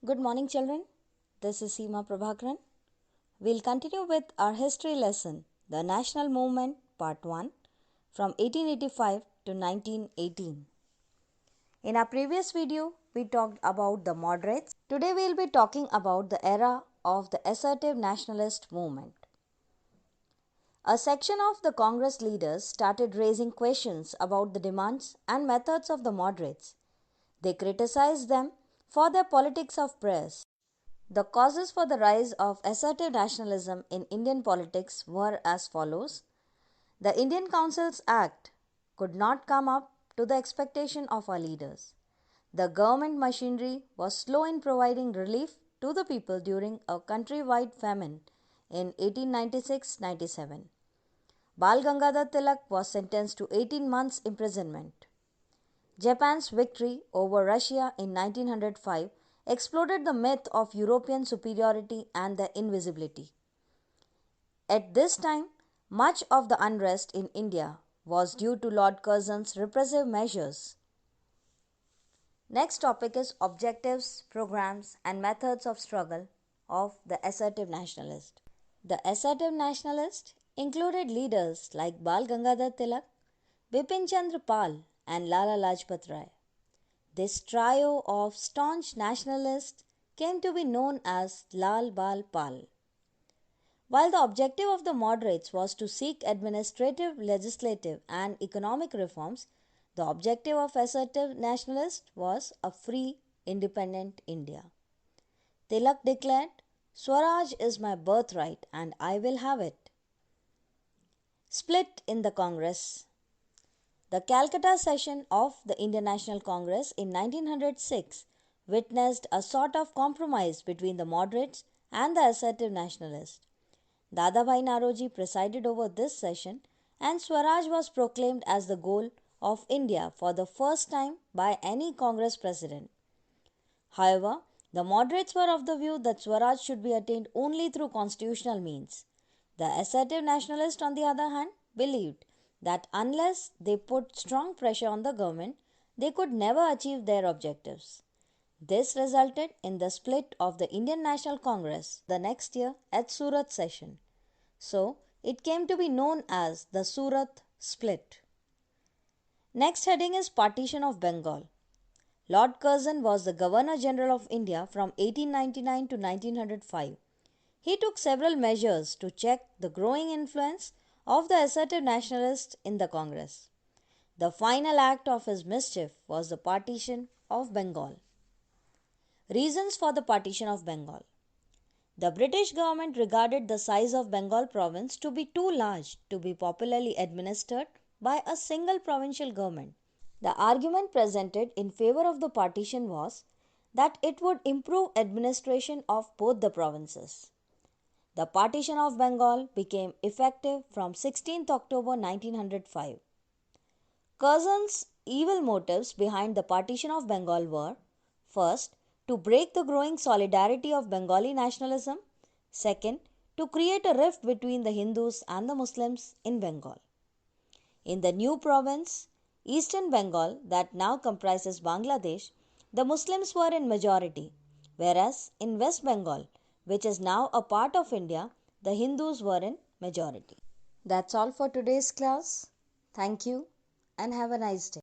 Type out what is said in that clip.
Good morning, children. This is Seema Prabhakaran. We'll continue with our history lesson, the National Movement, Part 1, from 1885 to 1918. In our previous video, we talked about the moderates. Today, we'll be talking about the era of the assertive nationalist movement. A section of the Congress leaders started raising questions about the demands and methods of the moderates. They criticized them for their politics of press. The causes for the rise of assertive nationalism in Indian politics were as follows. The Indian Councils Act could not come up to the expectation of our leaders. The government machinery was slow in providing relief to the people during a countrywide famine in 1896-97. Bal Gangadhar Tilak was sentenced to 18 months imprisonment. Japan's victory over Russia in 1905 exploded the myth of European superiority and their invisibility. At this time, much of the unrest in India was due to Lord Curzon's repressive measures. Next topic is objectives, programs, and methods of struggle of the assertive nationalist. The assertive nationalist included leaders like Bal Gangadhar Tilak, Bipin Chandra Pal, and Lala Lajpat Rai. This trio of staunch nationalists came to be known as Lal Bal Pal. While the objective of the moderates was to seek administrative, legislative, and economic reforms, the objective of assertive nationalists was a free, independent India. Tilak declared, "Swaraj is my birthright and I will have it." Split in the Congress. The Calcutta session of the Indian National Congress in 1906 witnessed a sort of compromise between the moderates and the assertive nationalists. Dadabhai Naoroji presided over this session and Swaraj was proclaimed as the goal of India for the first time by any Congress president. However, the moderates were of the view that Swaraj should be attained only through constitutional means. The assertive nationalists, on the other hand, believed that unless they put strong pressure on the government, they could never achieve their objectives. This resulted in the split of the Indian National Congress the next year at Surat session. So, it came to be known as the Surat Split. Next heading is Partition of Bengal. Lord Curzon was the Governor General of India from 1899 to 1905. He took several measures to check the growing influence of the assertive nationalists in the Congress. The final act of his mischief was the Partition of Bengal. Reasons for the Partition of Bengal. The British government regarded the size of Bengal province to be too large to be popularly administered by a single provincial government. The argument presented in favor of the partition was that it would improve administration of both the provinces. The Partition of Bengal became effective from 16th October 1905. Curzon's evil motives behind the Partition of Bengal were: first, to break the growing solidarity of Bengali nationalism; second, to create a rift between the Hindus and the Muslims in Bengal. In the new province, Eastern Bengal, that now comprises Bangladesh, the Muslims were in majority, whereas in West Bengal, which is now a part of India, the Hindus were in majority. That's all for today's class. Thank you and have a nice day.